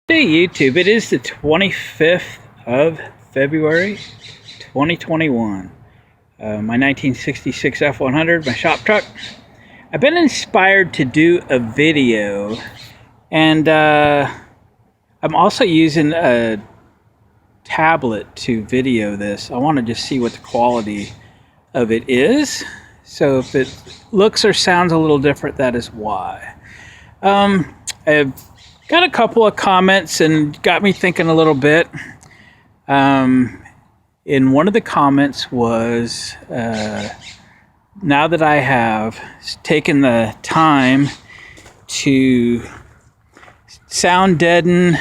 Hey YouTube, it is the 25th of February 2021. My 1966 F100, my shop truck. I've been inspired to do a video, and I'm also using a tablet to video this. I want to just see what the quality of it is. So if it looks or sounds a little different, that is why. I've got a couple of comments and got me thinking a little bit. In one of the comments was, now that I have taken the time to sound deaden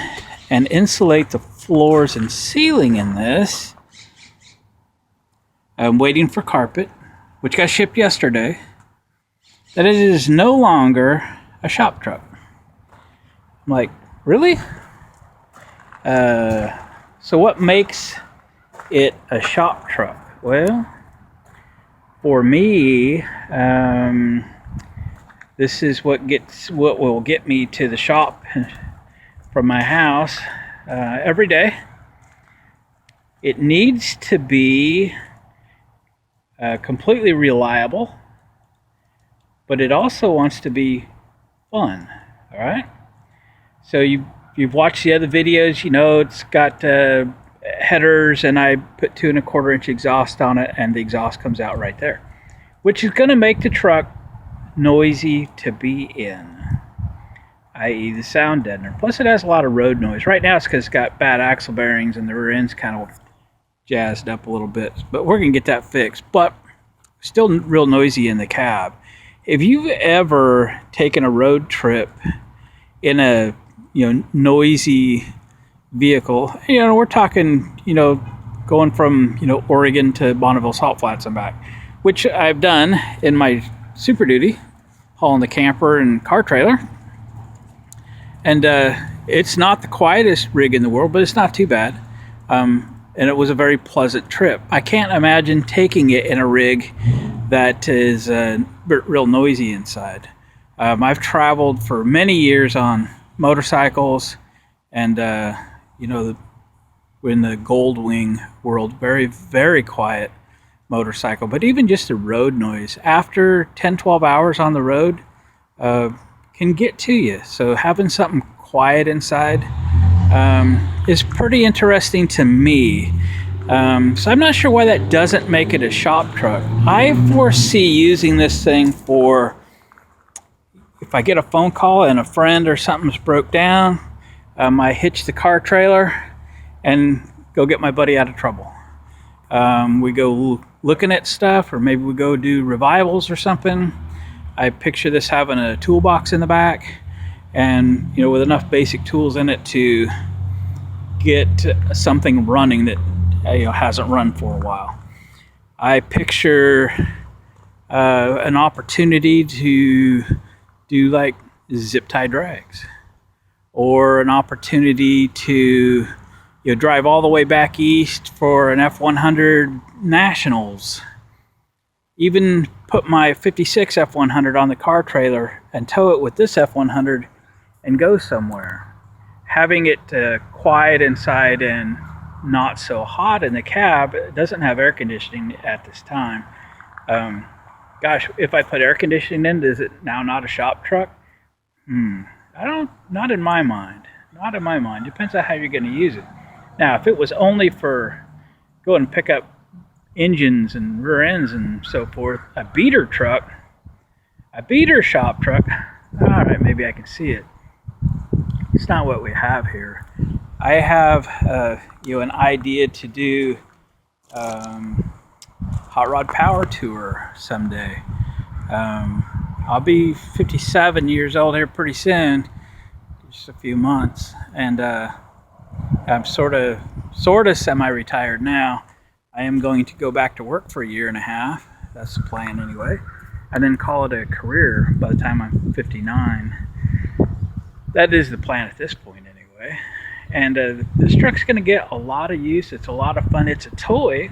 and insulate the floors and ceiling in this, I'm waiting for carpet, which got shipped yesterday, that it is no longer a shop truck. I'm like, really? So what makes it a shop truck? Well, for me, this is what will get me to the shop from my house every day. It needs to be completely reliable, but it also wants to be fun. All right. So you've watched the other videos, you know it's got headers, and I put 2 1/4 inch exhaust on it, and the exhaust comes out right there, which is going to make the truck noisy to be in, i.e. the sound deadener. Plus it has a lot of road noise. Right now it's because it's got bad axle bearings and the rear end's kind of jazzed up a little bit, but we're going to get that fixed. But still real noisy in the cab. If you've ever taken a road trip in a noisy vehicle, we're talking, going from, Oregon to Bonneville Salt Flats and back, which I've done in my Super Duty, hauling the camper and car trailer. And it's not the quietest rig in the world, but it's not too bad. And it was a very pleasant trip. I can't imagine taking it in a rig that is real noisy inside. I've traveled for many years on motorcycles, and we're in the Goldwing world, very, very quiet motorcycle. But even just the road noise after 10-12 hours on the road can get to you. So having something quiet inside is pretty interesting to me. So I'm not sure why that doesn't make it a shop truck. I foresee using this thing for, if I get a phone call and a friend or something's broke down, I hitch the car trailer and go get my buddy out of trouble. We go looking at stuff, or maybe we go do revivals or something. I picture this having a toolbox in the back, and with enough basic tools in it to get something running that hasn't run for a while. I picture an opportunity to do like zip tie drags, or an opportunity to drive all the way back east for an F100 Nationals. Even put my 56 F100 on the car trailer and tow it with this F100 and go somewhere. Having it quiet inside and not so hot in the cab. It doesn't have air conditioning at this time. Gosh, if I put air conditioning in, is it now not a shop truck? Not in my mind. Not in my mind. Depends on how you're going to use it. Now, if it was only for going and pick up engines and rear ends and so forth, a beater truck, a beater shop truck, all right, maybe I can see it. It's not what we have here. I have an idea to do hot rod power tour someday. I'll be 57 years old here pretty soon, just a few months, and I'm sort of semi-retired now. I am going to go back to work for 1.5 years. That's the plan anyway, and then call it a career by the time I'm 59. That is the plan at this point anyway. And this truck's going to get a lot of use. It's a lot of fun. It's a toy.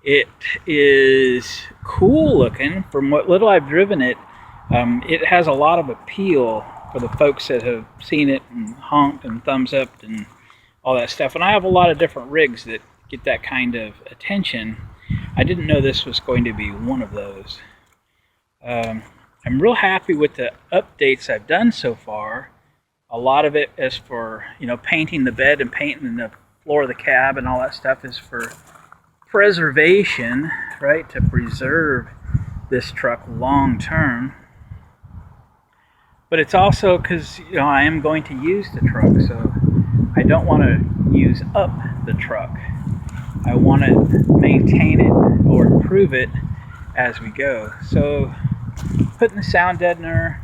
It is cool looking. From what little I've driven it, it has a lot of appeal for the folks that have seen it and honked and thumbs up and all that stuff. And I have a lot of different rigs that get that kind of attention. I didn't know this was going to be one of those. I'm real happy with the updates I've done so far. A lot of it is for, painting the bed and painting the floor of the cab and all that stuff is for preservation, right? To preserve this truck long term. But it's also because, I am going to use the truck, so I don't want to use up the truck. I want to maintain it or improve it as we go. So putting the sound deadener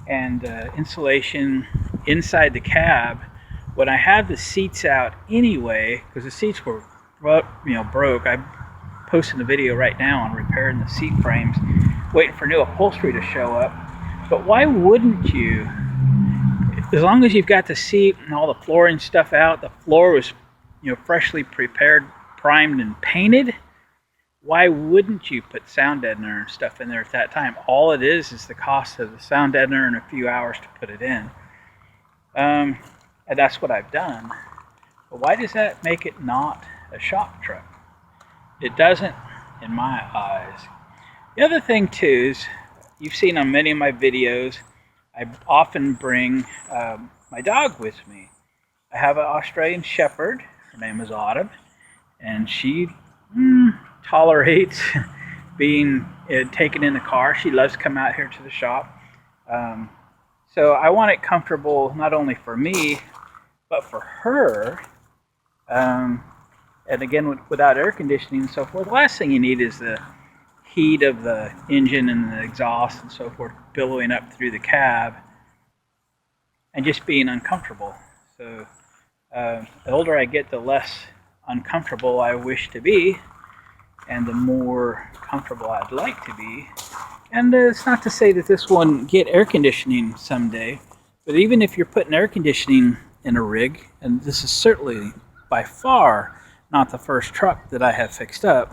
and insulation inside the cab, when I have the seats out anyway, because the seats were broke. I'm posting a video right now on repairing the seat frames, waiting for new upholstery to show up. But why wouldn't you, as long as you've got the seat and all the flooring stuff out, the floor was freshly prepared, primed and painted, why wouldn't you put sound deadener and stuff in there at that time? All it is the cost of the sound deadener and a few hours to put it in. And that's what I've done. But why does that make it not a shop truck? It doesn't in my eyes. The other thing too is, you've seen on many of my videos, I often bring my dog with me. I have an Australian Shepherd. Her name is Autumn, and she tolerates being taken in the car. She loves to come out here to the shop. So I want it comfortable not only for me, but for her. And again, without air conditioning and so forth, the last thing you need is the heat of the engine and the exhaust and so forth billowing up through the cab and just being uncomfortable. So the older I get, the less uncomfortable I wish to be, and the more comfortable I'd like to be. And it's not to say that this won't get air conditioning someday, but even if you're putting air conditioning in a rig, and this is certainly by far not the first truck that I have fixed up.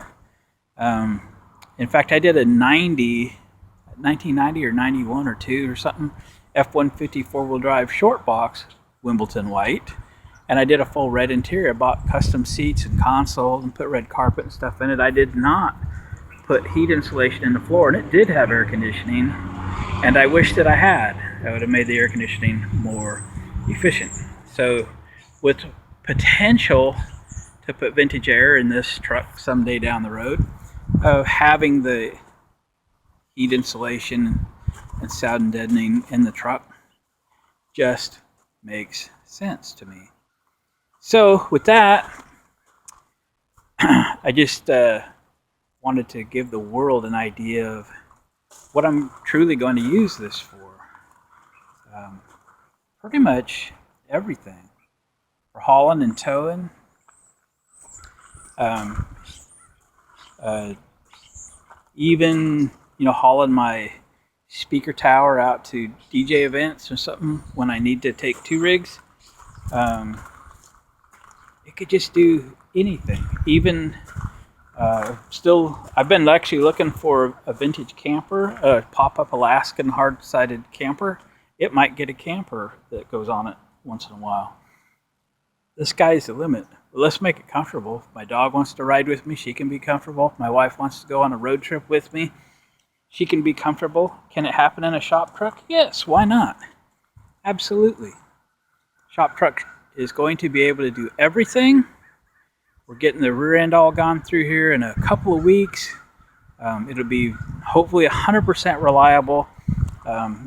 In fact, I did a 1990 or 91 or 2 or something, F-150 four-wheel drive short box, Wimbledon white, and I did a full red interior. I bought custom seats and consoles and put red carpet and stuff in it. I did not put heat insulation in the floor, and it did have air conditioning, and I wish that I had. I would have made the air conditioning more efficient. So with potential to put vintage air in this truck someday down the road, having the heat insulation and sound deadening in the truck just makes sense to me. So with that, I just wanted to give the world an idea of what I'm truly going to use this for. Pretty much everything. For hauling and towing. Even hauling my speaker tower out to DJ events or something when I need to take 2 rigs. It could just do anything. Even I've been actually looking for a vintage camper, a pop-up Alaskan hard-sided camper. It might get a camper that goes on it once in a while. The sky's the limit. But let's make it comfortable. If my dog wants to ride with me, she can be comfortable. If my wife wants to go on a road trip with me, she can be comfortable. Can it happen in a shop truck? Yes, why not? Absolutely. Shop truck is going to be able to do everything. We're getting the rear end all gone through here in a couple of weeks. It'll be hopefully 100% reliable.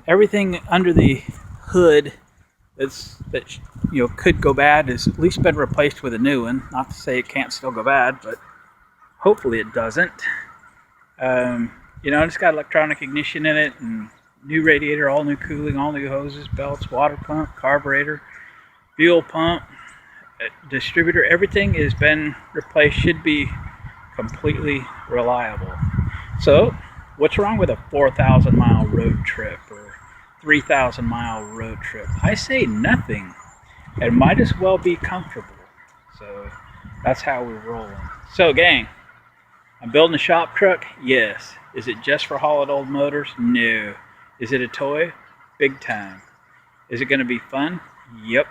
Everything under the hood that could go bad has at least been replaced with a new one. Not to say it can't still go bad, but hopefully it doesn't. It's got electronic ignition in it, and new radiator, all new cooling, all new hoses, belts, water pump, carburetor, fuel pump, distributor. Everything has been replaced. Should be completely reliable. So what's wrong with a 4,000 mile road trip or 3,000 mile road trip? I say nothing. It might as well be comfortable. So that's how we're rolling. So gang, I'm building a shop truck. Yes. Is it just for hauling old motors? No. Is it a toy? Big time. Is it going to be fun? Yep.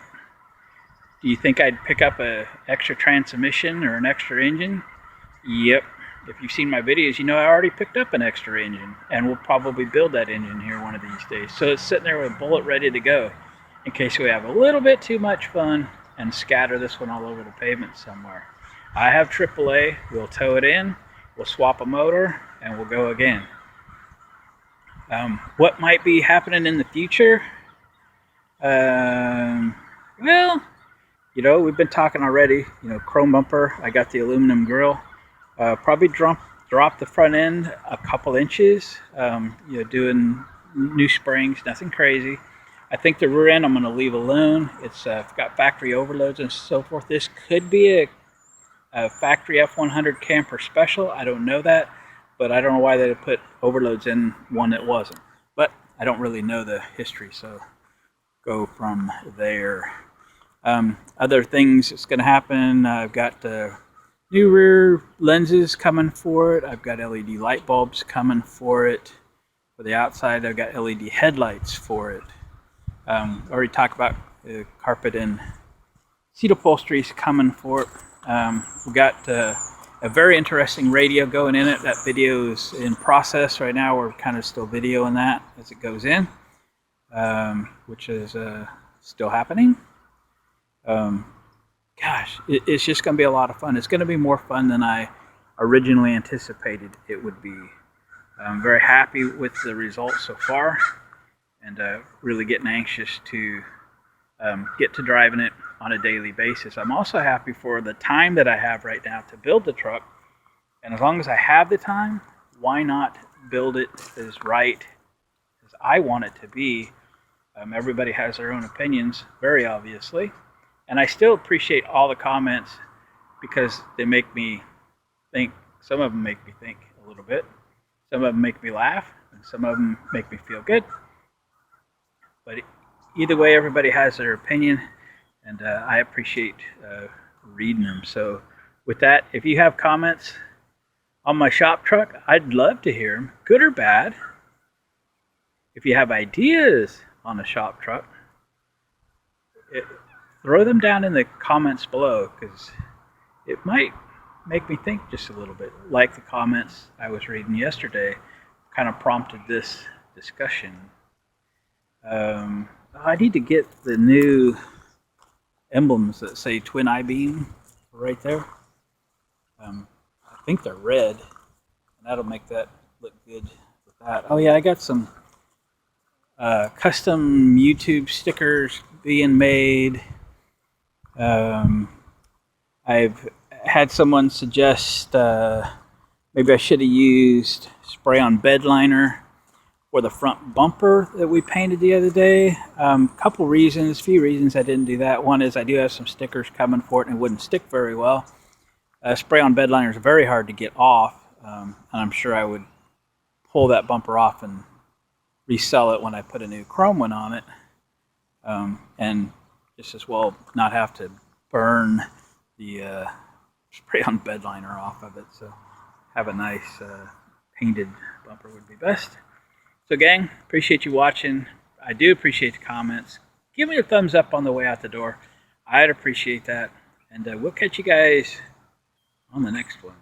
Do you think I'd pick up an extra transmission or an extra engine? Yep. If you've seen my videos, you know I already picked up an extra engine, and we'll probably build that engine here one of these days. So it's sitting there with a bullet ready to go in case we have a little bit too much fun and scatter this one all over the pavement somewhere. I have AAA. We'll tow it in, we'll swap a motor, and we'll go again. What might be happening in the future? Well, you know, we've been talking already. You know, chrome bumper. I got the aluminum grill. Probably drop the front end a couple inches. You know, doing new springs, nothing crazy. I think the rear end I'm going to leave alone. It's got factory overloads and so forth. This could be a factory F100 camper special. I don't know that, but I don't know why they put overloads in one that wasn't. But I don't really know the history, so go from there. Other things that's going to happen, I've got new rear lenses coming for it. I've got LED light bulbs coming for it. For the outside, I've got LED headlights for it. Already talked about carpet and seat upholsteries coming for it. We've got a very interesting radio going in it. That video is in process right now. We're kind of still videoing that as it goes in, which is still happening. Gosh, it's just going to be a lot of fun. It's going to be more fun than I originally anticipated it would be. I'm very happy with the results so far, and really getting anxious to get to driving it on a daily basis. I'm also happy for the time that I have right now to build the truck, and as long as I have the time, why not build it as right as I want it to be? Everybody has their own opinions, very obviously. And I still appreciate all the comments because they make me think. Some of them make me think a little bit. Some of them make me laugh, and some of them make me feel good. But either way, everybody has their opinion, and I appreciate reading them. So with that, if you have comments on my shop truck, I'd love to hear them, good or bad. If you have ideas on a shop truck, throw them down in the comments below, because it might make me think just a little bit. Like the comments I was reading yesterday kind of prompted this discussion. I need to get the new emblems that say twin I-beam right there. I think they're red, and that'll make that look good with that. Oh yeah, I got some custom YouTube stickers being made. I've had someone suggest maybe I should have used spray-on bed liner for the front bumper that we painted the other day. Few reasons I didn't do that. One is I do have some stickers coming for it, and it wouldn't stick very well. Spray-on bed liner is very hard to get off, and I'm sure I would pull that bumper off and resell it when I put a new chrome one on it, and just as well not have to burn the spray-on bed liner off of it. So have a nice painted bumper would be best. So gang, appreciate you watching. I do appreciate the comments. Give me a thumbs up on the way out the door. I'd appreciate that. And we'll catch you guys on the next one.